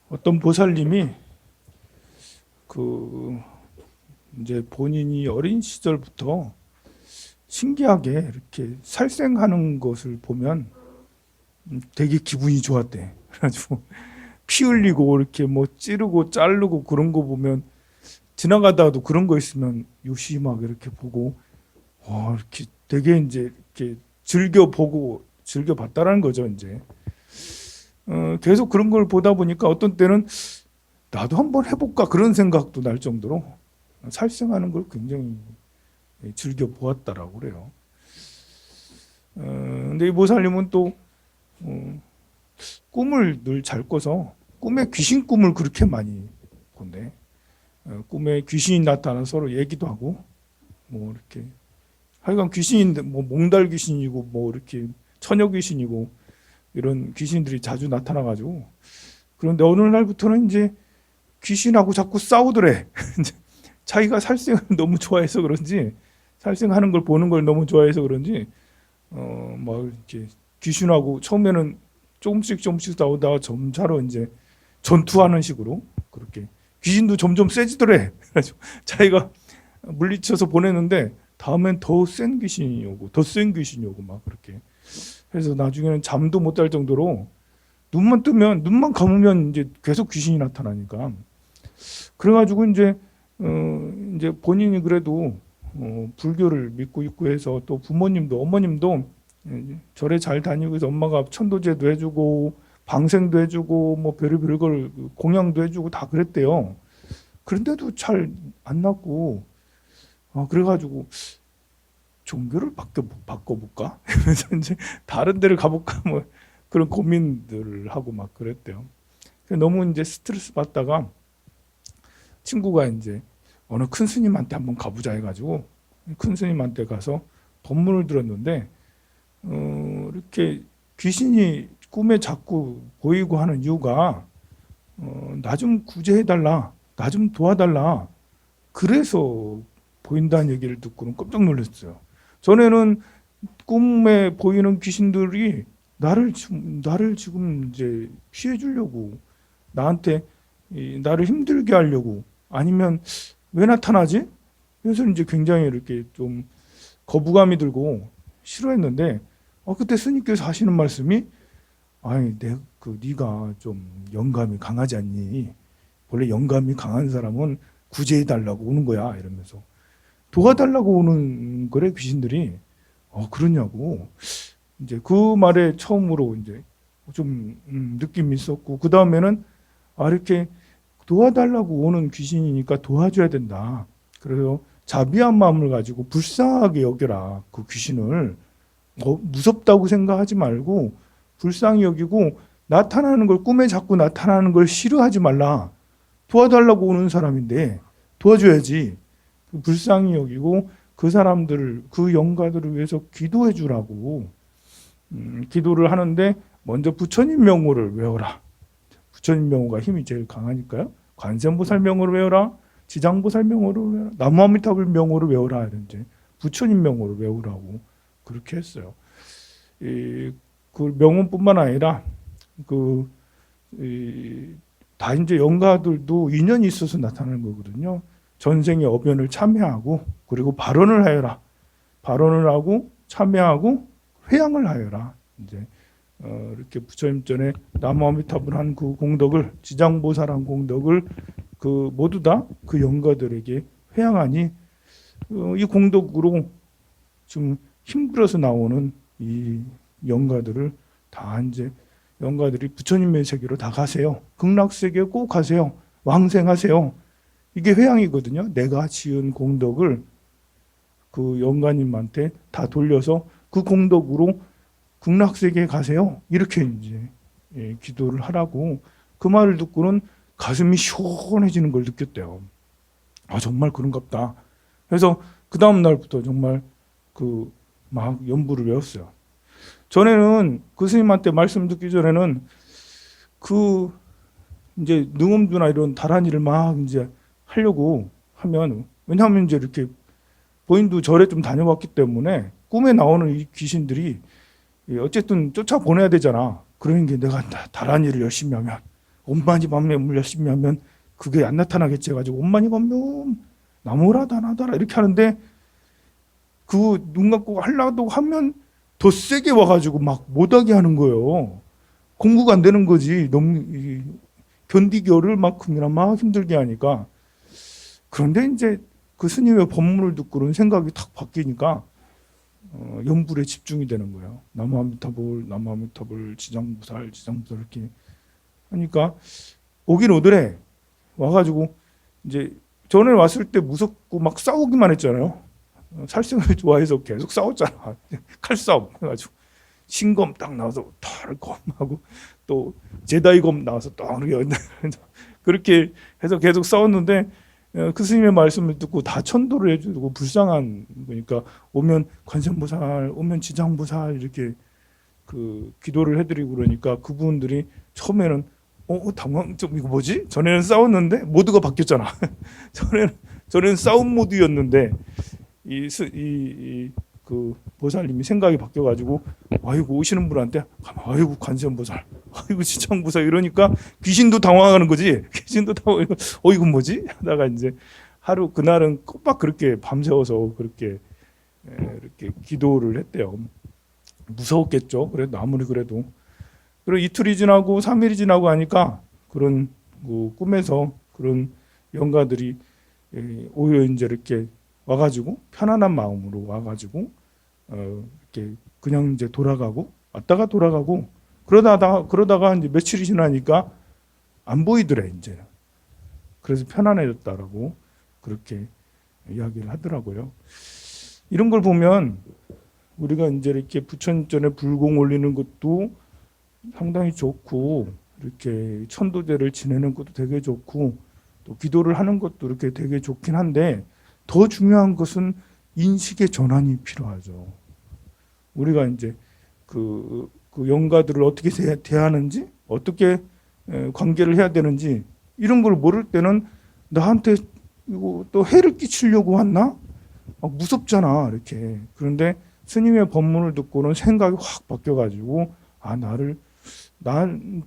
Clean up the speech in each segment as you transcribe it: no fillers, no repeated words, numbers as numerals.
어떤 보살님이 그 이제 본인이 어린 시절부터 신기하게 이렇게 살생하는 것을 보면 되게 기분이 좋았대. 그래가지고 피 흘리고 이렇게 뭐 찌르고 자르고 그런 거 보면 지나가다가도 그런 거 있으면 요시 막 이렇게 보고 이렇게 되게 이제 이렇게 즐겨 보고 즐겨 봤다라는 거죠. 이제 계속 그런 걸 보다 보니까 어떤 때는 나도 한번 해볼까 그런 생각도 날 정도로 살생하는 걸 굉장히 즐겨 보았다라고 그래요. 근데 이 보살님은 또 꿈을 늘 잘 꿔서 꿈에 귀신 꿈을 그렇게 많이 본대. 꿈에 귀신이 나타나 서로 얘기도 하고 뭐 이렇게 하여간 귀신인데 뭐 몽달 귀신이고 뭐 이렇게 처녀 귀신이고 이런 귀신들이 자주 나타나가지고 그런데 어느 날부터는 이제 귀신하고 자꾸 싸우더래. 자기가 살생을 너무 좋아해서 그런지 살생하는 걸 보는 걸 너무 좋아해서 그런지 막 이렇게 귀신하고 처음에는 조금씩 싸우다가 점차로 이제 전투하는 식으로 그렇게 귀신도 점점 세지더래. 그래서 자기가 물리쳐서 보내는데 다음엔 더 센 귀신이 오고 더 센 귀신이 오고 막 그렇게 해서 나중에는 잠도 못 잘 정도로 눈만 뜨면 눈만 감으면 이제 계속 귀신이 나타나니까 그래가지고 이제 본인이 그래도 불교를 믿고 있고 해서 또 부모님도 어머님도 절에 잘 다니고 해서 엄마가 천도제도 해주고 방생도 해주고 뭐 별의별 걸 공양도 해주고 다 그랬대요. 그런데도 잘 안 낫고 그래가지고 종교를 바꿔볼까? 그래서 이제 다른 데를 가볼까 뭐 그런 고민들을 하고 막 그랬대요. 너무 이제 스트레스 받다가 친구가 이제 어느 큰 스님한테 한번 가보자 해가지고 큰 스님한테 가서 법문을 들었는데 이렇게 귀신이 꿈에 자꾸 보이고 하는 이유가 나 좀 구제해달라, 나 좀 도와달라. 그래서 보인다는 얘기를 듣고는 깜짝 놀랐어요. 전에는 꿈에 보이는 귀신들이 나를 지금 이제 피해 주려고 나한테 나를 힘들게 하려고 아니면 왜 나타나지? 그래서 이제 굉장히 이렇게 좀 거부감이 들고 싫어했는데 그때 스님께서 하시는 말씀이 아니 네가 좀 영감이 강하지 않니? 원래 영감이 강한 사람은 구제해 달라고 오는 거야 이러면서 도와달라고 오는 거래 귀신들이 그러냐고 이제 그 말에 처음으로 이제 좀 느낌이 있었고 그 다음에는 이렇게 도와달라고 오는 귀신이니까 도와줘야 된다. 그래서 자비한 마음을 가지고 불쌍하게 여겨라. 그 귀신을 무섭다고 생각하지 말고 불쌍히 여기고 나타나는 걸 꿈에 자꾸 나타나는 걸 싫어하지 말라. 도와달라고 오는 사람인데 도와줘야지. 불쌍히 여기고 그 사람들을 그 영가들을 위해서 기도해 주라고 기도를 하는데 먼저 부처님 명호를 외워라. 부처님 명호가 힘이 제일 강하니까요. 관세음보살 명호를 외워라. 지장보살 명호를 외워라. 나무아미타불 명호를 외워라. 이제 부처님 명호를 외우라고 그렇게 했어요. 그 명호뿐만 아니라 다 이제 영가들도 인연이 있어서 나타나는 거거든요. 전생의 어변을 참회하고 그리고 발언을 하여라. 발언을 하고 참회하고 회양을 하여라. 이제 이렇게 부처님 전에 나무아미타불 한 그 공덕을 지장보살 한 공덕을 그 모두 다 그 영가들에게 회양하니 이 공덕으로 지금 힘들어서 나오는 이 영가들을 다 이제 영가들이 부처님의 세계로 다 가세요. 극락세계에 꼭 가세요. 왕생하세요. 이게 회양이거든요. 내가 지은 공덕을 그 영가님한테 다 돌려서 그 공덕으로 극락세계에 가세요. 이렇게 이제 기도를 하라고 그 말을 듣고는 가슴이 시원해지는 걸 느꼈대요. 정말 그런갑다. 그래서 그 다음 날부터 정말 막 연부를 외웠어요. 전에는 그 스님한테 말씀 듣기 전에는 이제 능엄주나 이런 다란이를 막 이제 하려고 하면 왜냐하면 이제 이렇게 본인도 절에 좀 다녀왔기 때문에 꿈에 나오는 이 귀신들이 어쨌든 쫓아보내야 되잖아. 그러니까 내가 다란이를 열심히 하면 엄마니 밤매물 열심히 하면 그게 안 나타나겠지 해가지고 엄마니 밤매 나무라 다나다라 이렇게 하는데 그 눈 감고 하려고 하면 더 세게 와가지고 막 못하게 하는 거예요. 공부가 안 되는 거지. 너무 견디기 어려울 만큼이나 막 힘들게 하니까. 그런데 이제 그 스님의 법문을 듣고는 생각이 탁 바뀌니까 염불에 집중이 되는 거예요. 나무아미타불, 나무아미타불, 지장부살, 지장부살 이렇게 하니까 오긴 오더래. 와가지고 이제 전에 왔을 때 무섭고 막 싸우기만 했잖아요. 살생을 좋아해서 계속 싸웠잖아. 칼싸움 해가지고 신검 딱 나와서 털 검하고 또 제다이 검 나와서 또 그렇게 해서 계속 싸웠는데 그 스님의 말씀을 듣고 다 천도를 해주고 불쌍한 거니까 오면 관세음보살, 오면 지장보살 이렇게 그 기도를 해드리고 그러니까 그분들이 처음에는 당황 좀 이거 뭐지? 전에는 싸웠는데 모드가 바뀌었잖아. 전에는 싸움 모드였는데 그 보살님이 생각이 바뀌어가지고 아이고 오시는 분한테 아이고 관세음보살, 아이고 지장보살 이러니까 귀신도 당황하는 거지. 귀신도 당황. 이건 뭐지? 하다가 이제 하루 그날은 꼬박 그렇게 밤새워서 그렇게 이렇게 기도를 했대요. 무서웠겠죠. 그래도 아무리 그래도. 그리고 이틀이 지나고 3일이 지나고 하니까 그런 꿈에서 그런 영가들이 오히려 이제 이렇게 와가지고 편안한 마음으로 와가지고 이렇게 그냥 이제 돌아가고 왔다가 돌아가고 그러다가 이제 며칠이 지나니까 안 보이더래 이제는. 그래서 편안해졌다라고 그렇게 이야기를 하더라고요. 이런 걸 보면 우리가 이제 이렇게 부처님 전에 불공 올리는 것도 상당히 좋고 이렇게 천도제를 지내는 것도 되게 좋고 또 기도를 하는 것도 이렇게 되게 좋긴 한데 더 중요한 것은 인식의 전환이 필요하죠. 우리가 이제 그 영가들을 어떻게 대하는지, 어떻게 관계를 해야 되는지 이런 걸 모를 때는 나한테 이거 또 해를 끼치려고 왔나? 무섭잖아 이렇게. 그런데 스님의 법문을 듣고는 생각이 확 바뀌어가지고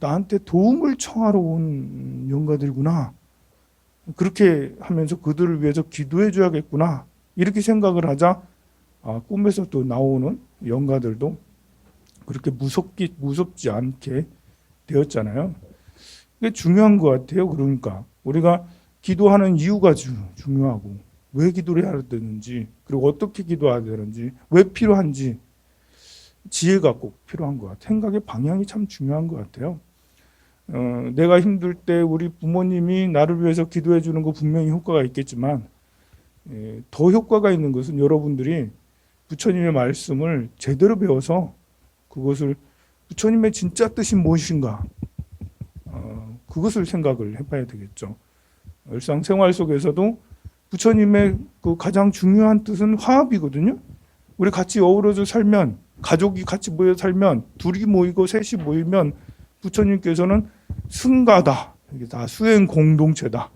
나한테 도움을 청하러 온 영가들이구나. 그렇게 하면서 그들을 위해서 기도해 줘야겠구나. 이렇게 생각을 하자 꿈에서 또 나오는 영가들도 그렇게 무섭지 않게 되었잖아요. 이게 중요한 것 같아요. 그러니까 우리가 기도하는 이유가 중요하고 왜 기도를 해야 되는지 그리고 어떻게 기도해야 되는지 왜 필요한지 지혜가 꼭 필요한 것 같아요. 생각의 방향이 참 중요한 것 같아요. 내가 힘들 때 우리 부모님이 나를 위해서 기도해 주는 거 분명히 효과가 있겠지만 더 효과가 있는 것은 여러분들이 부처님의 말씀을 제대로 배워서 그것을 부처님의 진짜 뜻이 무엇인가 그것을 생각을 해봐야 되겠죠. 일상생활 속에서도 부처님의 그 가장 중요한 뜻은 화합이거든요. 우리 같이 어우러져 살면 가족이 같이 모여 살면 둘이 모이고 셋이 모이면 부처님께서는 승가다. 이게 다 수행 공동체다.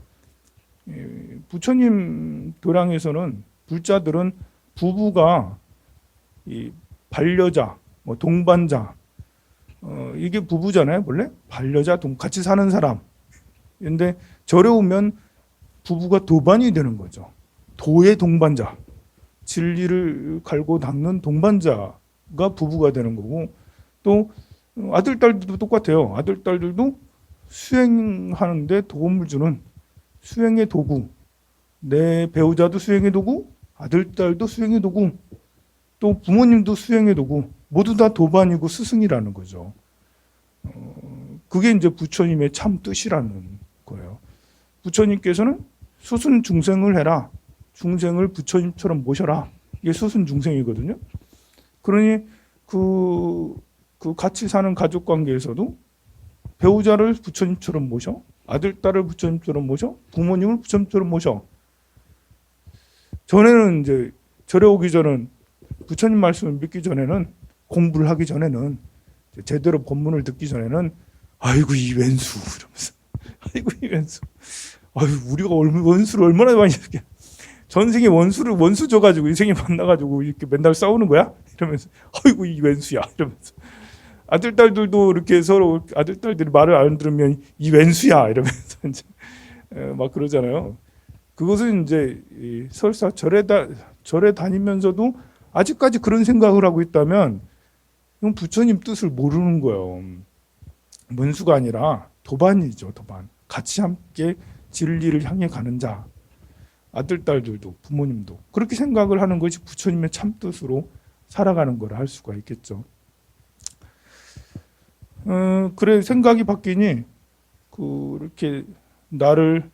부처님 도량에서는 불자들은 부부가 이 반려자, 동반자 이게 부부잖아요. 원래 반려자, 같이 사는 사람. 그런데 절에 오면 부부가 도반이 되는 거죠. 도의 동반자, 진리를 갈고 닦는 동반자가 부부가 되는 거고 또 아들, 딸들도 똑같아요. 아들, 딸들도 수행하는데 도움을 주는 수행의 도구. 내 배우자도 수행의 도구, 아들, 딸도 수행의 도구, 또 부모님도 수행의 도구. 모두 다 도반이고 스승이라는 거죠. 그게 이제 부처님의 참 뜻이라는 거예요. 부처님께서는 수순 중생을 해라. 중생을 부처님처럼 모셔라. 이게 수순 중생이거든요. 그러니 그 같이 사는 가족 관계에서도 배우자를 부처님처럼 모셔, 아들, 딸을 부처님처럼 모셔, 부모님을 부처님처럼 모셔. 전에는 이제 절에 오기 전은 부처님 말씀을 믿기 전에는 공부를 하기 전에는 제대로 법문을 듣기 전에는 아이고 이 왼수 이러면서 아이고 이 왼수 아유 우리가 원수를 얼마나 많이 이렇게 전생에 원수 줘가지고 인생에 만나가지고 이렇게 맨날 싸우는 거야 이러면서 아이고 이 왼수야 이러면서 아들 딸들도 이렇게 서로 아들 딸들이 말을 안 들으면 이 웬수야 이러면서 이제 막 그러잖아요. 그것은 이제 설사 절에 다니면서도 아직까지 그런 생각을 하고 있다면 이건 부처님 뜻을 모르는 거예요. 문수가 아니라 도반이죠, 도반. 같이 함께 진리를 향해 가는 자. 아들, 딸들도 부모님도 그렇게 생각을 하는 것이 부처님의 참뜻으로 살아가는 거라 할 수가 있겠죠. 그래 생각이 바뀌니 그렇게 나를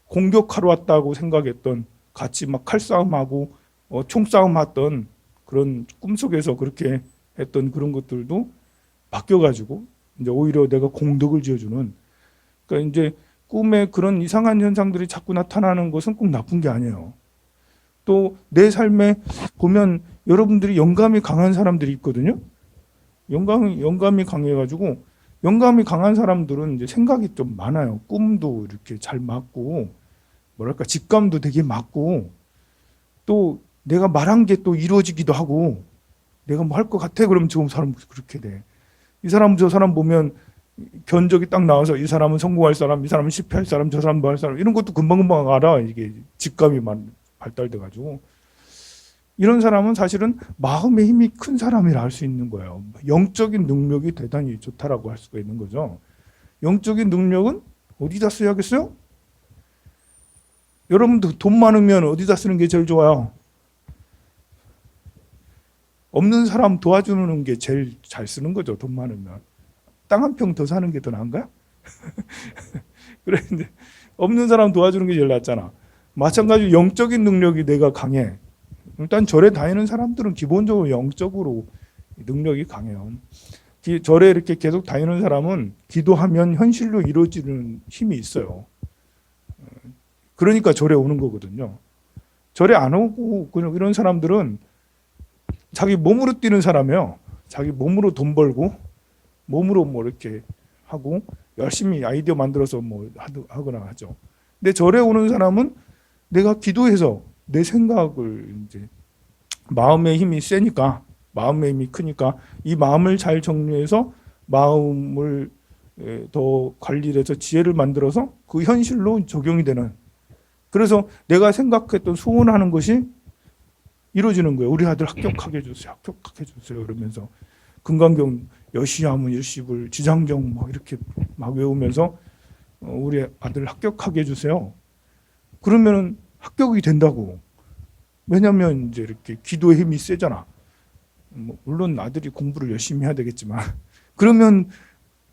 공격하러 왔다고 생각했던 같이 막 칼싸움하고 총싸움하던 그런 꿈속에서 그렇게 했던 그런 것들도 바뀌어가지고 이제 오히려 내가 공덕을 지어주는 그러니까 이제 꿈에 그런 이상한 현상들이 자꾸 나타나는 것은 꼭 나쁜 게 아니에요. 또 내 삶에 보면 여러분들이 영감이 강한 사람들이 있거든요. 영감이 강해가지고 영감이 강한 사람들은 이제 생각이 좀 많아요. 꿈도 이렇게 잘 맞고 뭐랄까 직감도 되게 맞고 또 내가 말한 게 또 이루어지기도 하고 내가 뭐 할 것 같아 그러면 저 사람 그렇게 돼. 이 사람 저 사람 보면 견적이 딱 나와서 이 사람은 성공할 사람, 이 사람은 실패할 사람, 저 사람 뭐 할 사람 이런 것도 금방금방 알아. 이게 직감이 발달돼 가지고 이런 사람은 사실은 마음의 힘이 큰 사람이라 할 수 있는 거예요. 영적인 능력이 대단히 좋다라고 할 수가 있는 거죠. 영적인 능력은 어디다 써야겠어요? 여러분도 돈 많으면 어디다 쓰는 게 제일 좋아요? 없는 사람 도와주는 게 제일 잘 쓰는 거죠. 돈 많으면. 땅 한 평 더 사는 게 더 나은가요? 그런데 없는 사람 도와주는 게 제일 낫잖아. 마찬가지로 영적인 능력이 내가 강해. 일단 절에 다니는 사람들은 기본적으로 영적으로 능력이 강해요. 절에 이렇게 계속 다니는 사람은 기도하면 현실로 이루어지는 힘이 있어요. 그러니까 절에 오는 거거든요. 절에 안 오고 그냥 이런 사람들은 자기 몸으로 뛰는 사람이에요. 자기 몸으로 돈 벌고 몸으로 뭐 이렇게 하고 열심히 아이디어 만들어서 뭐 하거나 하죠. 근데 절에 오는 사람은 내가 기도해서 내 생각을 이제 마음의 힘이 세니까 마음의 힘이 크니까 이 마음을 잘 정리해서 마음을 더 관리를 해서 지혜를 만들어서 그 현실로 적용이 되는 그래서 내가 생각했던 소원하는 것이 이루어지는 거예요. 우리 아들 합격하게 해주세요. 합격하게 해주세요. 그러면서 금강경 여시야문 일시불 지장정 막 이렇게 막 외우면서 우리 아들 합격하게 해주세요. 그러면은 합격이 된다고. 왜냐하면 이제 이렇게 기도의 힘이 세잖아. 물론 아들이 공부를 열심히 해야 되겠지만 그러면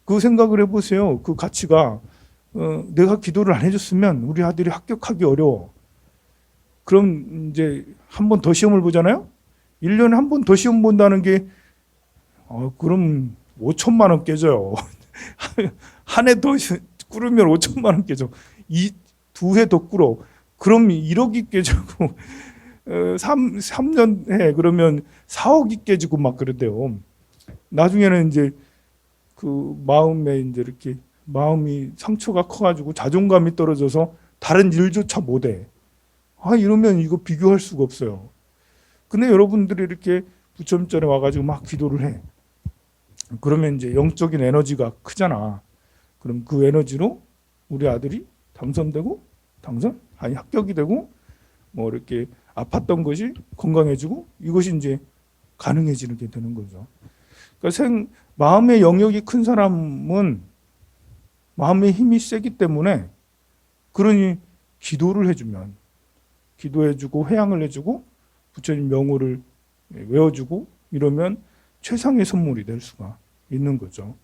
그 생각을 해보세요. 그 가치가 내가 기도를 안 해줬으면 우리 아들이 합격하기 어려워. 그럼 이제 한 번 더 시험을 보잖아요. 1년에 한 번 더 시험 본다는 게 그럼 5천만 원 깨져요. 한 해 더 꾸르면 5천만 원 깨져. 두 해 더 꾸러. 그럼 1억이 깨지고 3년 그러면 4억이 깨지고 막 그러대요. 나중에는 이제 그 마음에 이제 이렇게 마음이 상처가 커가지고 자존감이 떨어져서 다른 일조차 못해. 이러면 이거 비교할 수가 없어요. 근데 여러분들이 이렇게 부처님전에 와가지고 막 기도를 해. 그러면 이제 영적인 에너지가 크잖아. 그럼 그 에너지로 우리 아들이 합격이 되고 뭐 이렇게 아팠던 것이 건강해지고 이것이 이제 가능해지는 게 되는 거죠. 그러니까 마음의 영역이 큰 사람은 마음의 힘이 세기 때문에 그러니 기도를 해주면 기도해주고 회향을 해주고 부처님 명호를 외워주고 이러면 최상의 선물이 될 수가 있는 거죠.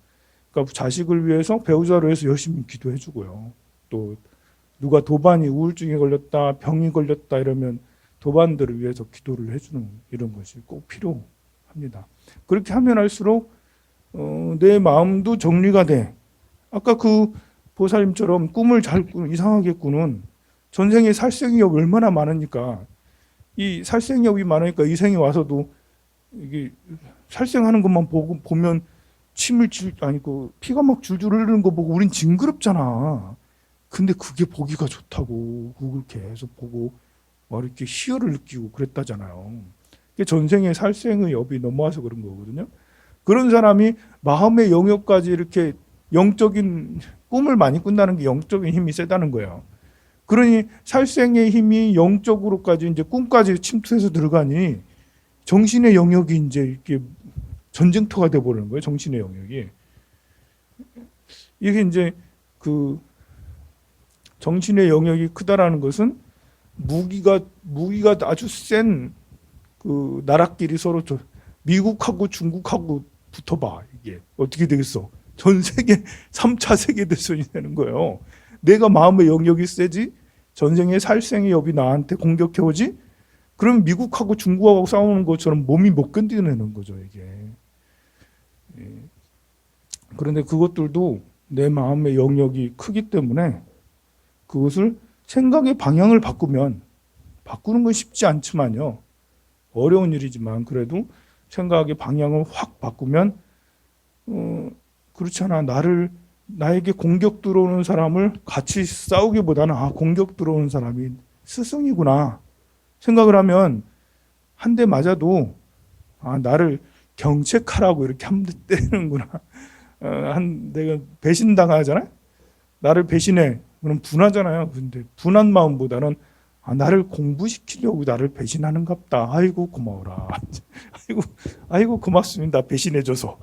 그러니까 자식을 위해서 배우자를 위해서 열심히 기도해주고요. 또 누가 도반이 우울증에 걸렸다 병이 걸렸다 이러면 도반들을 위해서 기도를 해주는 이런 것이 꼭 필요합니다. 그렇게 하면 할수록 내 마음도 정리가 돼. 아까 그 보살님처럼 꿈을 잘 꾸는 이상하게 꾸는 전생에 살생력이 얼마나 많으니까 이 살생력이 많으니까 이 생에 와서도 이게 살생하는 것만 보면 피가 막 줄줄 흐르는 거 보고 우린 징그럽잖아. 근데 그게 보기가 좋다고 그걸 계속 보고 막 이렇게 희열을 느끼고 그랬다잖아요. 전생에 살생의 업이 넘어와서 그런 거거든요. 그런 사람이 마음의 영역까지 이렇게 영적인 꿈을 많이 꾼다는 게 영적인 힘이 세다는 거예요. 그러니 살생의 힘이 영적으로까지 이제 꿈까지 침투해서 들어가니 정신의 영역이 이제 이렇게 전쟁터가 돼 버리는 거예요. 정신의 영역이. 이게 이제 그 정신의 영역이 크다라는 것은 무기가 아주 센 그 나라끼리 서로 미국하고 중국하고 붙어봐. 이게 어떻게 되겠어? 전 세계 3차 세계대전이 되는 거예요. 내가 마음의 영역이 세지? 전쟁의 살생의 엽이 나한테 공격해오지? 그럼 미국하고 중국하고 싸우는 것처럼 몸이 못 견디는 거죠, 이게. 그런데 그것들도 내 마음의 영역이 크기 때문에 그것을 생각의 방향을 바꾸는 건 쉽지 않지만요. 어려운 일이지만 그래도 생각의 방향을 확 바꾸면 그렇잖아. 나에게 공격 들어오는 사람을 같이 싸우기보다는 공격 들어오는 사람이 스승이구나 생각을 하면 한 대 맞아도 나를 경책하라고 이렇게 한 대 때리는구나. 내가 배신당하잖아요. 나를 배신해. 그럼 분하잖아요. 근데 분한 마음보다는 나를 공부시키려고 나를 배신하는갑다. 아이고 고마워라. 아이고 고맙습니다. 배신해줘서.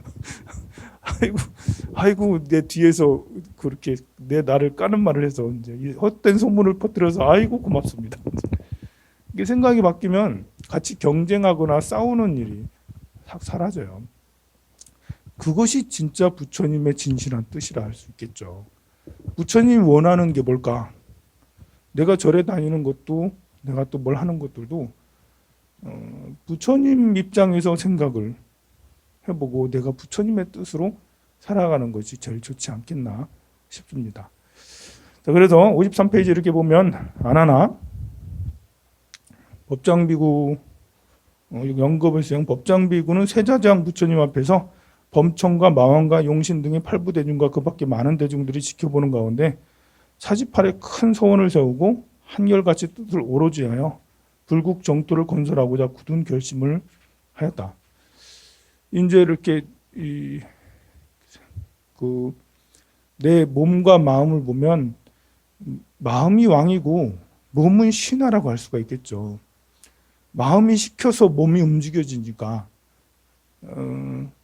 아이고 내 뒤에서 그렇게 나를 까는 말을 해서 이제 헛된 소문을 퍼뜨려서 아이고 고맙습니다. 이게 생각이 바뀌면 같이 경쟁하거나 싸우는 일이 싹 사라져요. 그것이 진짜 부처님의 진실한 뜻이라 할 수 있겠죠. 부처님이 원하는 게 뭘까? 내가 절에 다니는 것도 내가 또 뭘 하는 것들도 부처님 입장에서 생각을 해보고 내가 부처님의 뜻으로 살아가는 것이 제일 좋지 않겠나 싶습니다. 자, 그래서 53페이지 이렇게 보면 안하나 법장비구 영겁을수행 법장비구는 세자장 부처님 앞에서 범청과 마왕과 용신 등의 팔부대중과 그 밖에 많은 대중들이 지켜보는 가운데 사지팔에 큰 소원을 세우고 한결같이 뜻을 오로지 하여 불국 정토를 건설하고자 굳은 결심을 하였다. 이제 이렇게 내 몸과 마음을 보면 마음이 왕이고 몸은 신하라고 할 수가 있겠죠. 마음이 시켜서 몸이 움직여지니까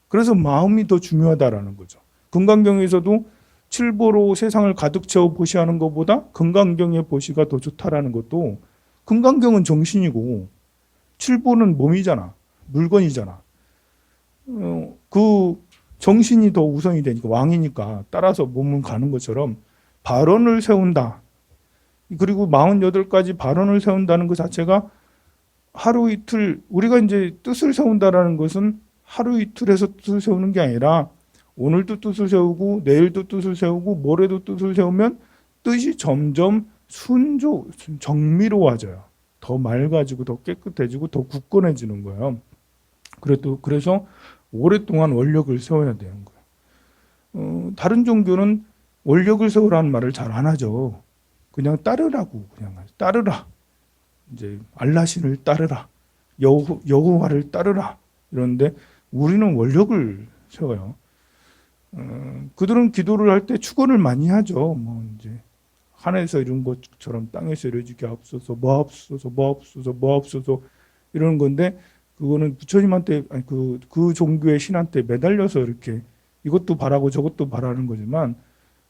그래서 마음이 더 중요하다라는 거죠. 금강경에서도 칠보로 세상을 가득 채워 보시하는 것보다 금강경의 보시가 더 좋다라는 것도 금강경은 정신이고 칠보는 몸이잖아. 물건이잖아. 그 정신이 더 우선이 되니까 왕이니까 따라서 몸은 가는 것처럼 발언을 세운다. 그리고 48가지 발언을 세운다는 것 자체가 하루 이틀 우리가 이제 뜻을 세운다라는 것은 하루 이틀에서 뜻을 세우는 게 아니라 오늘도 뜻을 세우고 내일도 뜻을 세우고 모레도 뜻을 세우면 뜻이 점점 정밀로워져요. 더 맑아지고 더 깨끗해지고 더 굳건해지는 거예요. 그래서 오랫동안 원력을 세워야 되는 거예요. 다른 종교는 원력을 세우라는 말을 잘 안 하죠. 그냥 따르라고 그냥 따르라. 이제 알라신을 따르라. 여호와를 따르라. 이런데 우리는 원력을 세워요. 그들은 기도를 할 때 축원을 많이 하죠. 뭐 이제 하늘에서 이룬 것처럼 땅에서 이루어지게 하옵소서, 뭐하옵소서 이러는 건데 그거는 부처님한테 아니 그 종교의 신한테 매달려서 이렇게 이것도 바라고 저것도 바라는 거지만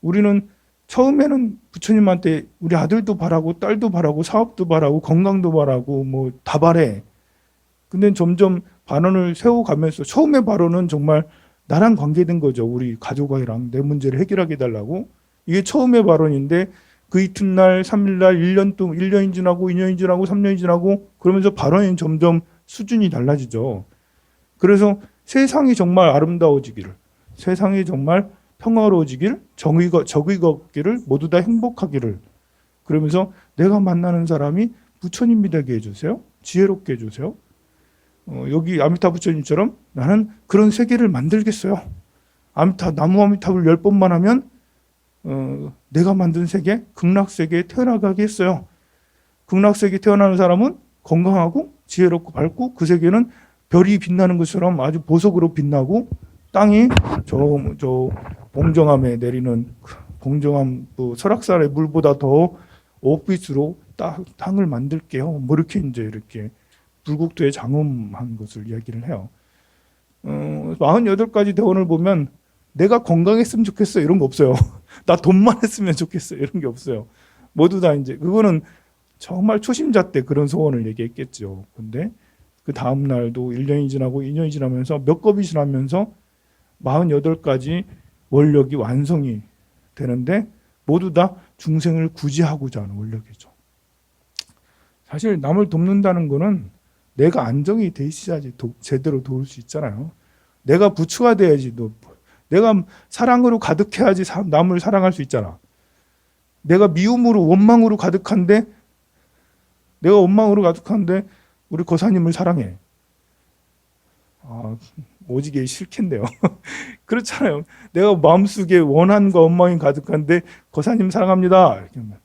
우리는 처음에는 부처님한테 우리 아들도 바라고 딸도 바라고 사업도 바라고 건강도 바라고 뭐 다 바래. 근데 점점 발언을 세워가면서 처음에 발언은 정말 나랑 관계된 거죠. 우리 가족이랑 내 문제를 해결하게 해달라고. 이게 처음의 발언인데 그 이튿날 3일날 1년이 지나고 2년이 지나고 3년이 지나고 그러면서 발언이 점점 수준이 달라지죠. 그래서 세상이 정말 아름다워지기를 세상이 정말 평화로워지기를 정의 걷기를 모두 다 행복하기를 그러면서 내가 만나는 사람이 부처님이 되게 해주세요. 지혜롭게 해주세요. 여기 아미타 부처님처럼 나는 그런 세계를 만들겠어요. 나무 아미타불 10번만 하면 내가 만든 세계, 극락세계에 태어나게 했어요. 극락세계에 태어나는 사람은 건강하고 지혜롭고 밝고 그 세계는 별이 빛나는 것처럼 아주 보석으로 빛나고 땅이 저 봉정암에 내리는 봉정암 설악산의 물보다 더 옥빛으로 땅을 만들게요. 뭐 이렇게 이제 이렇게 불국토에 장엄한 것을 이야기를 해요. 48가지 대원을 보면 내가 건강했으면 좋겠어 이런 거 없어요. 나 돈만 했으면 좋겠어 이런 게 없어요. 모두 다 이제 그거는 정말 초심자 때 그런 소원을 얘기했겠죠. 근데 그 다음 날도 1년이 지나고 2년이 지나면서 몇 겁이 지나면서 48가지 원력이 완성이 되는데 모두 다 중생을 구제하고자 하는 원력이죠. 사실 남을 돕는다는 거는 내가 안정이 돼 있어야지 제대로 도울 수 있잖아요. 내가 부처가 돼야지 내가 사랑으로 가득해야지 남을 사랑할 수 있잖아. 내가 미움으로 원망으로 가득한데 내가 원망으로 가득한데 우리 고사님을 사랑해. 오지게 싫겠네요. 그렇잖아요. 내가 마음속에 원한과 원망이 가득한데 고사님 사랑합니다. 이렇게 하면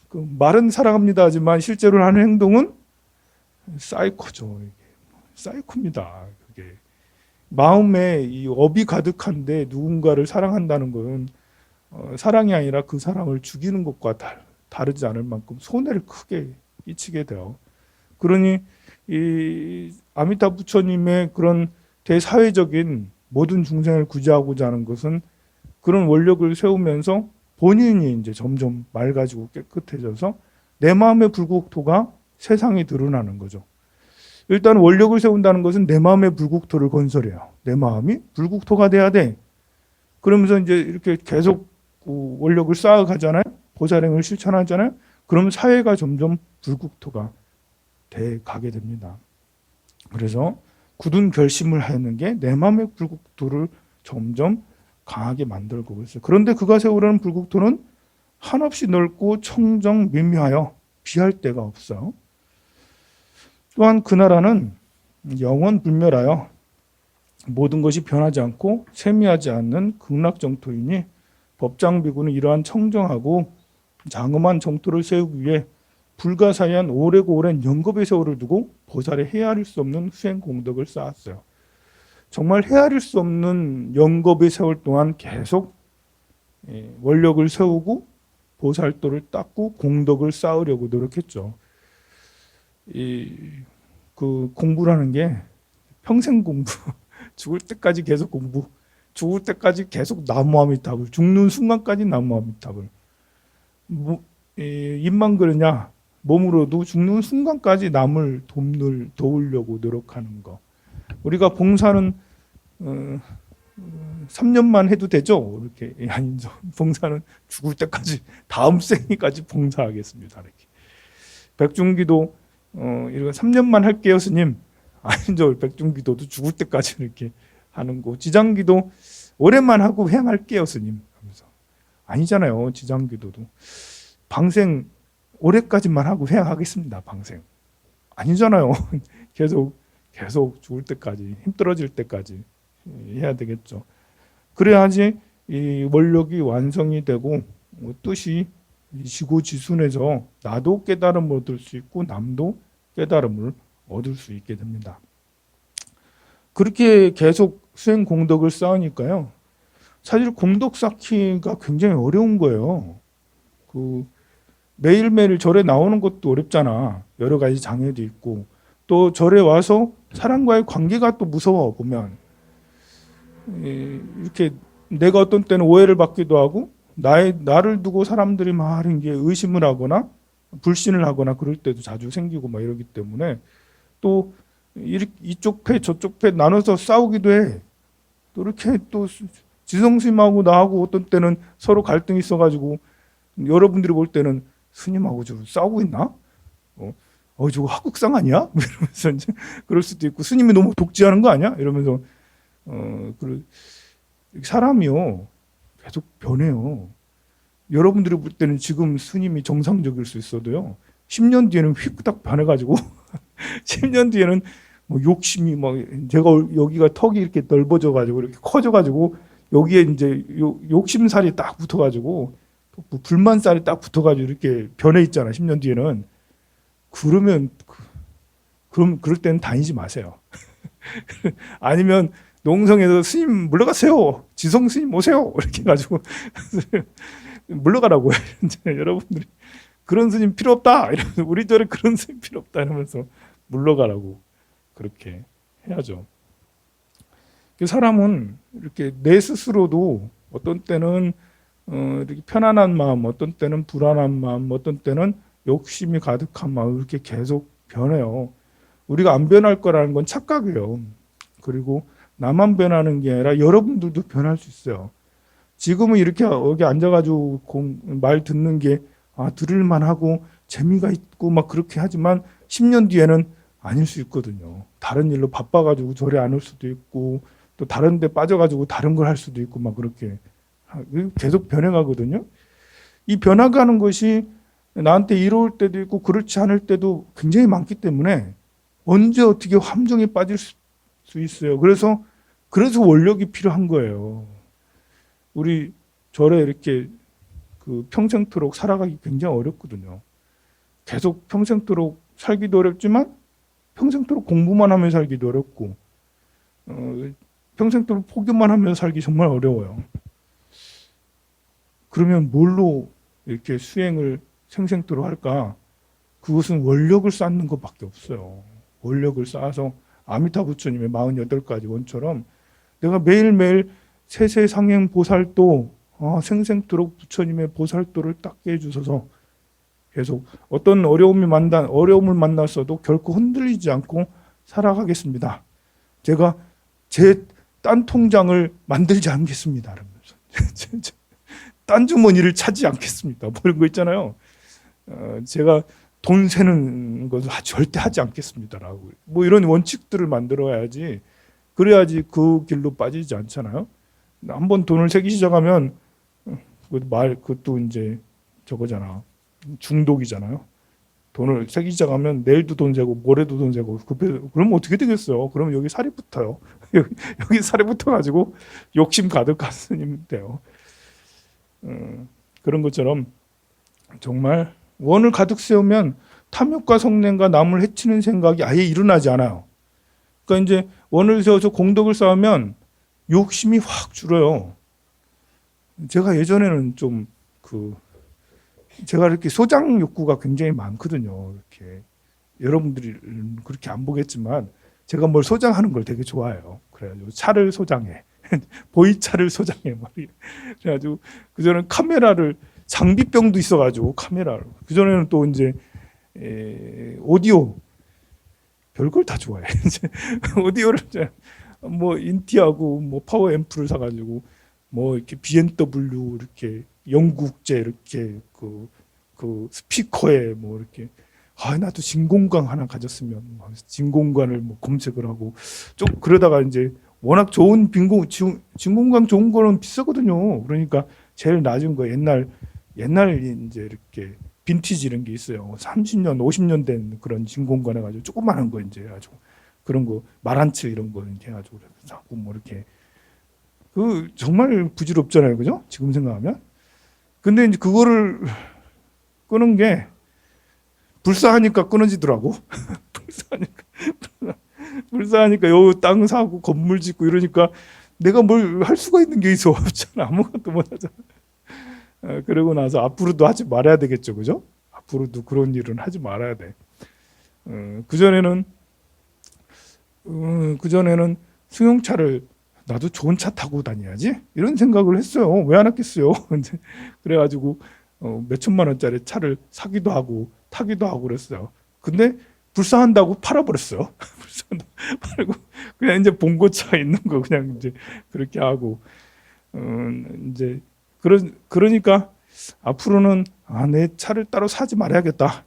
그 말은 사랑합니다 하지만 실제로 하는 행동은 사이코죠. 사이코입니다. 그게 마음에 이 업이 가득한데 누군가를 사랑한다는 것은 사랑이 아니라 그 사람을 죽이는 것과 다르지 않을 만큼 손해를 크게 끼치게 돼요. 그러니 이 아미타 부처님의 그런 대사회적인 모든 중생을 구제하고자 하는 것은 그런 원력을 세우면서 본인이 이제 점점 맑아지고 깨끗해져서 내 마음의 불국토가 세상에 드러나는 거죠. 일단 원력을 세운다는 것은 내 마음의 불국토를 건설해요. 내 마음이 불국토가 돼야 돼. 그러면서 이제 이렇게 계속 원력을 쌓아가잖아요. 보살행을 실천하잖아요. 그러면 사회가 점점 불국토가 돼 가게 됩니다. 그래서 굳은 결심을 하는 게 내 마음의 불국토를 점점 강하게 만들고 있어요. 그런데 그가 세우려는 불국토는 한없이 넓고 청정 미묘하여 비할 데가 없어요. 또한 그 나라는 영원불멸하여 모든 것이 변하지 않고 세미하지 않는 극락정토이니 법장비구는 이러한 청정하고 장엄한 정토를 세우기 위해 불가사의한 오래고 오랜 영겁의 세월을 두고 보살의 헤아릴 수 없는 수행 공덕을 쌓았어요. 정말 헤아릴 수 없는 영겁의 세월 동안 계속 원력을 세우고 보살도를 닦고 공덕을 쌓으려고 노력했죠. 그 공부라는 게 평생 공부, 죽을 때까지 계속 공부, 죽을 때까지 계속 나무아미타불, 죽는 순간까지 나무아미타불. 입만 그러냐? 몸으로도 죽는 순간까지 남을 도우려고 노력하는 거. 우리가 봉사는 3년만 해도 되죠? 이렇게 아니죠. 봉사는 죽을 때까지 다음 생까지 봉사하겠습니다. 이렇게. 백중기도 이거 3년만 할게요, 스님. 아니죠. 백중기도도 죽을 때까지 이렇게 하는 거. 지장기도 오랜만 하고 회항할게요, 스님. 하면서 아니잖아요. 지장기도도 방생 올해까지만 하고 회항하겠습니다. 방생 아니잖아요. 계속 죽을 때까지 힘들어질 때까지 해야 되겠죠. 그래야지 이 원력이 완성이 되고 뜻이 지고지순해져 나도 깨달음을 얻을 수 있고 남도 깨달음을 얻을 수 있게 됩니다. 그렇게 계속 수행 공덕을 쌓으니까요. 사실 공덕 쌓기가 굉장히 어려운 거예요. 매일매일 절에 나오는 것도 어렵잖아. 여러 가지 장애도 있고 또 절에 와서 사람과의 관계가 또 무서워 보면 이렇게 내가 어떤 때는 오해를 받기도 하고 나를 두고 사람들이 막 이게 의심을 하거나 불신을 하거나 그럴 때도 자주 생기고 막 이러기 때문에 또 이쪽 패 저쪽 패 나눠서 싸우기도 해. 또 이렇게 또 지성스님하고 나하고 어떤 때는 서로 갈등이 있어가지고 여러분들이 볼 때는 스님하고 저 싸우고 있나? 저거 합국상 아니야? 이러면서 이제 그럴 수도 있고 스님이 너무 독재하는 거 아니야? 이러면서 사람이요 계속 변해요. 여러분들이 볼 때는 지금 스님이 정상적일 수 있어도요 10년 뒤에는 휙딱 변해가지고 10년 뒤에는 뭐 욕심이 막 제가 여기가 턱이 이렇게 넓어져가지고 이렇게 커져가지고 여기에 이제 욕심살이 딱 붙어가지고 불만살이 딱 붙어가지고 이렇게 변해 있잖아. 10년 뒤에는. 그럼 그럴 때는 다니지 마세요. 아니면 농성에서 스님 물러가세요. 지성 스님 오세요. 이렇게 해가지고 물러가라고 해요. 여러분들이 그런 스님 필요 없다. 이러면서 우리 절에 그런 스님 필요 없다. 이러면서 물러가라고 그렇게 해야죠. 사람은 이렇게 내 스스로도 어떤 때는 이렇게 편안한 마음, 어떤 때는 불안한 마음, 어떤 때는 욕심이 가득한 마음 이렇게 계속 변해요. 우리가 안 변할 거라는 건 착각이에요. 그리고 나만 변하는 게 아니라 여러분들도 변할 수 있어요. 지금은 이렇게 여기 앉아가지고 말 듣는 게 들을만 하고 재미가 있고 막 그렇게 하지만 10년 뒤에는 아닐 수 있거든요. 다른 일로 바빠가지고 절에 안 올 수도 있고 또 다른 데 빠져가지고 다른 걸 할 수도 있고 막 그렇게 계속 변해가거든요. 이 변화가는 것이 나한테 이로울 때도 있고 그렇지 않을 때도 굉장히 많기 때문에 언제 어떻게 함정에 빠질 수 있어요. 그래서 원력이 필요한 거예요. 우리 절에 이렇게 평생토록 살아가기 굉장히 어렵거든요. 계속 평생토록 살기도 어렵지만 평생토록 공부만 하며 살기도 어렵고 평생토록 포교만 하며 살기 정말 어려워요. 그러면 뭘로 이렇게 수행을 생생토록 할까? 그것은 원력을 쌓는 것밖에 없어요. 원력을 쌓아서 아미타 부처님의 48가지 원처럼 내가 매일매일 세세상행 보살도 생생토록 부처님의 보살도를 닦게 해주셔서 계속 어떤 어려움을 만났어도 결코 흔들리지 않고 살아가겠습니다. 제가 제 딴 통장을 만들지 않겠습니다. 딴 주머니를 차지 않겠습니다. 뭐 이런 거 있잖아요. 제가 돈 세는 것을 절대 하지 않겠습니다라고. 뭐 이런 원칙들을 만들어야지. 그래야지 그 길로 빠지지 않잖아요. 한번 돈을 세기 시작하면 그것도 이제 저거잖아. 중독이잖아요. 돈을 세기 시작하면 내일도 돈 세고 모레도 돈 세고 그러면 어떻게 되겠어요? 그러면 여기 살이 붙어요. 여기 살이 붙어가지고 욕심 가득한 스님 돼요. 그런 것처럼 정말 원을 가득 세우면 탐욕과 성냄과 남을 해치는 생각이 아예 일어나지 않아요. 그러니까 이제 원을 세워서 공덕을 쌓으면 욕심이 확 줄어요. 제가 예전에는 좀 제가 이렇게 소장 욕구가 굉장히 많거든요. 이렇게 여러분들이 그렇게 안 보겠지만 제가 뭘 소장하는 걸 되게 좋아해요. 그래가지고 차를 소장해, 보이차를 소장해, 그래가지고 그 전에 카메라를 장비병도 있어가지고 카메라를 그 전에는 또 이제 오디오 별걸 다 좋아해. 오디오를 뭐 인티하고 뭐 파워 앰프를 사가지고 뭐 이렇게 BMW 이렇게 영국제 이렇게 그 스피커에 뭐 이렇게 나도 진공관 하나 가졌으면 진공관을 뭐 검색을 하고 좀 그러다가 이제 워낙 좋은 진공관 좋은 거는 비싸거든요. 그러니까 제일 낮은 거 옛날 이제 이렇게 빈티지 이런 게 있어요. 30년, 50년 된 그런 진공관 해가지고 조그마한 거 이제 해가지고 그런 거 마란츠 이런 거 이렇게 해가지고 자꾸 뭐 이렇게 정말 부질없잖아요, 그죠? 지금 생각하면. 근데 이제 그거를 끄는 게 불쌍하니까 끊어지더라고. 불쌍하니까 요 땅 사고 건물 짓고 이러니까 내가 뭘 할 수가 있는 게 있어 없잖아. 아무것도 못 하잖아. 그러고 나서 앞으로도 하지 말아야 되겠죠, 그죠? 앞으로도 그런 일은 하지 말아야 돼. 그 전에는 승용차를 나도 좋은 차 타고 다녀야지 이런 생각을 했어요. 왜 안 했겠어요? 그래가지고 몇 천만 원짜리 차를 사기도 하고 타기도 하고 그랬어요. 근데 불쌍한다고 팔아버렸어요. 팔고 그냥 이제 봉고차 있는 거 그냥 이제 그렇게 하고 이제 그러니까 앞으로는 내 차를 따로 사지 말아야겠다.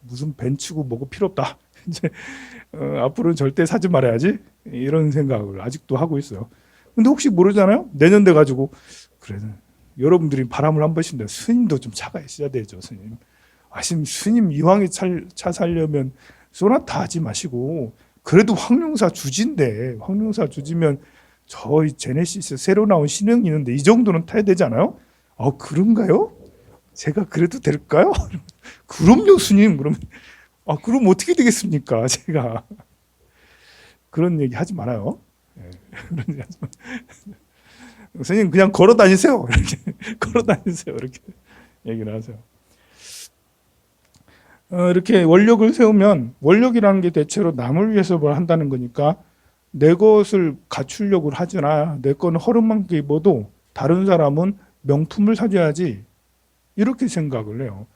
무슨 벤츠고 뭐고 필요 없다. 이제 앞으로는 절대 사지 말아야지 이런 생각을 아직도 하고 있어요. 근데 혹시 모르잖아요. 내년 돼 가지고 그래 여러분들이 바람을 한 번씩 내 스님도 좀 차가 있어야 되죠. 스님 이왕에 차 살려면 소나타 하지 마시고 그래도 황룡사 주지인데 황룡사 주지면 저희 제네시스 새로 나온 신형이 있는데 이 정도는 타야 되지 않아요? 그런가요? 제가 그래도 될까요? 그럼요 스님. 그러면 그럼 어떻게 되겠습니까? 제가 그런 얘기 하지 말아요. 예. 선생님 그냥 걸어 다니세요. 이렇게 걸어 다니세요. 이렇게 얘기를 하세요. 이렇게 원력을 세우면 원력이라는 게 대체로 남을 위해서 뭘 한다는 거니까 내 것을 갖추려고 하잖아. 내 거는 허름한 게 입어도 다른 사람은 명품을 사줘야지. 이렇게 생각을 해요.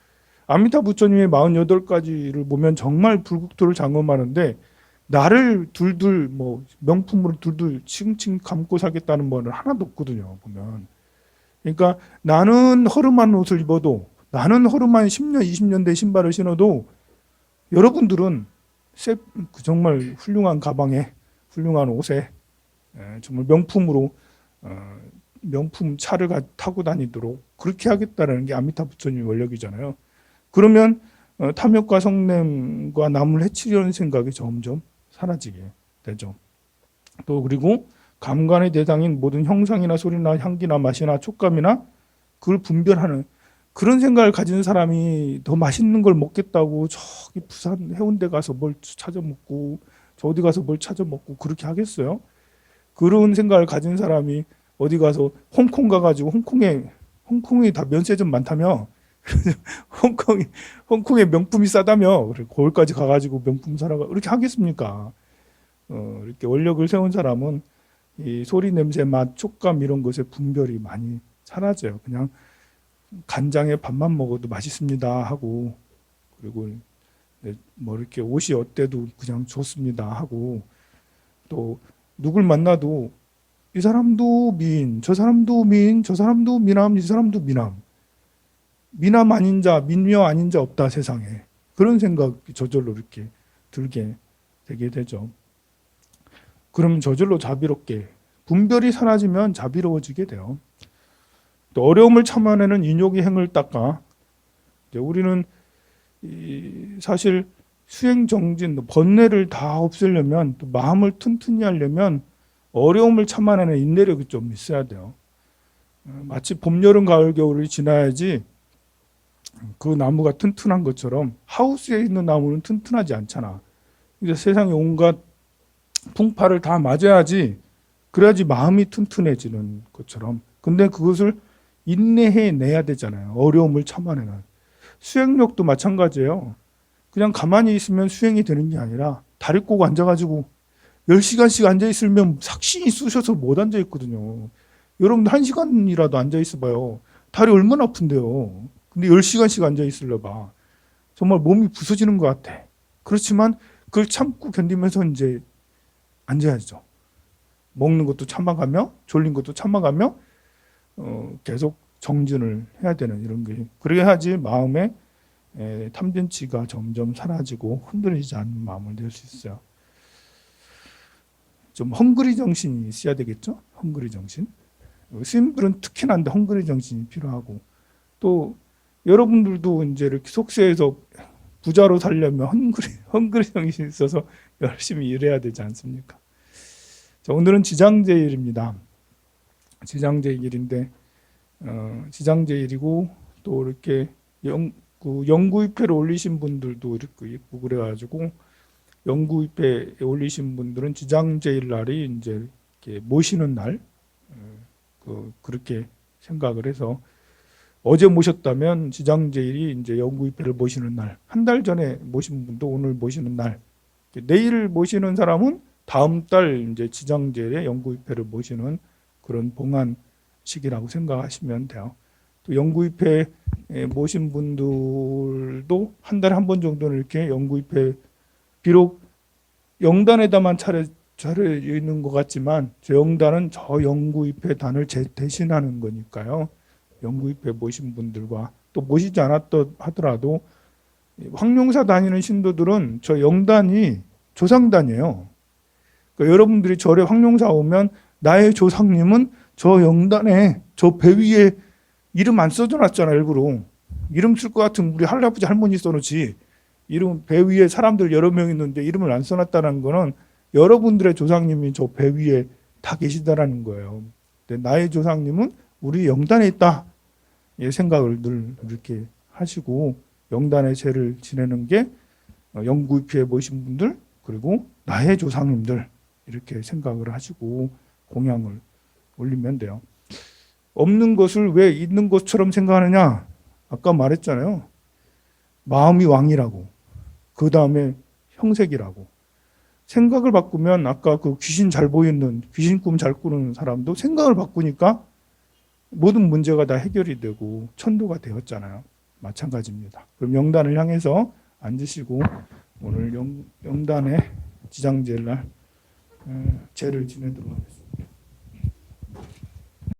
아미타 부처님의 48가지를 보면 정말 불국토를 장엄하는데 나를 둘둘 뭐 명품으로 둘둘 칭칭 감고 살겠다는 거는 하나도 없거든요. 보면. 그러니까 나는 허름한 옷을 입어도 나는 허름한 10년, 20년 된 신발을 신어도 여러분들은 정말 훌륭한 가방에 훌륭한 옷에 정말 명품으로 명품 차를 타고 다니도록 그렇게 하겠다는 게 아미타 부처님의 원력이잖아요. 그러면 탐욕과 성냄과 남을 해치려는 생각이 점점 사라지게 되죠. 또 그리고 감관의 대상인 모든 형상이나 소리나 향기나 맛이나 촉감이나 그걸 분별하는 그런 생각을 가진 사람이 더 맛있는 걸 먹겠다고 저기 부산 해운대 가서 뭘 찾아 먹고 저 어디 가서 뭘 찾아 먹고 그렇게 하겠어요? 그런 생각을 가진 사람이 어디 가서 홍콩 가가지고 홍콩이 다 면세점 많다며 홍콩에 명품이 싸다며 거기까지 가가지고 명품 사라가 이렇게 하겠습니까? 이렇게 원력을 세운 사람은 이 소리, 냄새, 맛, 촉감 이런 것의 분별이 많이 사라져요. 그냥 간장에 밥만 먹어도 맛있습니다 하고 그리고 뭐 이렇게 옷이 어때도 그냥 좋습니다 하고 또 누굴 만나도 이 사람도 미인, 저 사람도 미인, 저 사람도 미남, 이 사람도 미남. 미남 아닌 자, 민녀 아닌 자 없다 세상에. 그런 생각이 저절로 이렇게 들게 되게 되죠. 그러면 저절로 자비롭게 분별이 사라지면 자비로워지게 돼요. 또 어려움을 참아내는 인욕의 행을 닦아. 우리는 사실 수행 정진, 번뇌를 다 없애려면 또 마음을 튼튼히 하려면 어려움을 참아내는 인내력이 좀 있어야 돼요. 마치 봄, 여름, 가을, 겨울이 지나야지 그 나무가 튼튼한 것처럼 하우스에 있는 나무는 튼튼하지 않잖아. 이제 세상에 온갖 풍파를 다 맞아야지 그래야지 마음이 튼튼해지는 것처럼. 근데 그것을 인내해 내야 되잖아요. 어려움을 참아내는. 수행력도 마찬가지예요. 그냥 가만히 있으면 수행이 되는 게 아니라 다리 꼬고 앉아가지고 10시간씩 앉아있으면 삭신이 쑤셔서 못 앉아있거든요. 여러분들 1시간이라도 앉아있어봐요. 다리 얼마나 아픈데요. 근데 10시간씩 앉아있으려 봐. 정말 몸이 부서지는 것 같아. 그렇지만 그걸 참고 견디면서 이제 앉아야죠. 먹는 것도 참아가며 졸린 것도 참아가며 계속 정진을 해야 되는 이런 게 그래야지 마음에 탐진치가 점점 사라지고 흔들리지 않는 마음을 낼 수 있어요. 좀 헝그리 정신이 있어야 되겠죠? 헝그리 정신. 스님들은 특히나 헝그리 정신이 필요하고 또 여러분들도 이제 이렇게 속세에서 부자로 살려면 헝그리 정신이 있어서 열심히 일해야 되지 않습니까? 자, 오늘은 지장제일입니다. 지장제일인데 지장제일이고 또 이렇게 영구위패를 올리신 분들도 이렇게 있고 그래가지고 영구위패에 올리신 분들은 지장제일 날이 이제 이렇게 모시는 날 그렇게 생각을 해서 어제 모셨다면 지장제일이 이제 영구위패를 모시는 날, 한 달 전에 모신 분도 오늘 모시는 날, 내일 모시는 사람은 다음 달 이제 지장제일에 영구위패를 모시는 그런 봉안식이라고 생각하시면 돼요. 또 영구위패 모신 분들도 한 달에 한 번 정도는 이렇게 영구위패 비록 영단에다만 차려 있는 것 같지만 저 영단은 저 영구위패 단을 대신하는 거니까요. 영구위패 모신 분들과 또 모시지 않았다 하더라도 황룡사 다니는 신도들은 저 영단이 조상단이에요. 그러니까 여러분들이 절에 황룡사 오면 나의 조상님은 저 영단에 저 배 위에 이름 안 써줘놨잖아. 일부러 이름 쓸 것 같은 우리 할아버지 할머니 써놓지 이름 배 위에 사람들 여러 명 있는데 이름을 안 써놨다는 거는 여러분들의 조상님이 저 배 위에 다 계시다라는 거예요. 근데 나의 조상님은 우리 영단에 있다. 이 생각을 늘 이렇게 하시고 영단의 제를 지내는 게 영구위패에 모신 분들 그리고 나의 조상님들 이렇게 생각을 하시고 공양을 올리면 돼요. 없는 것을 왜 있는 것처럼 생각하느냐? 아까 말했잖아요. 마음이 왕이라고. 그 다음에 형색이라고. 생각을 바꾸면 아까 그 귀신 잘 보이는, 귀신 꿈 잘 꾸는 사람도 생각을 바꾸니까 모든 문제가 다 해결이 되고 천도가 되었잖아요. 마찬가지입니다. 그럼 영단을 향해서 앉으시고 오늘 영단의 지장제일 날 제를 지내도록 하겠습니다.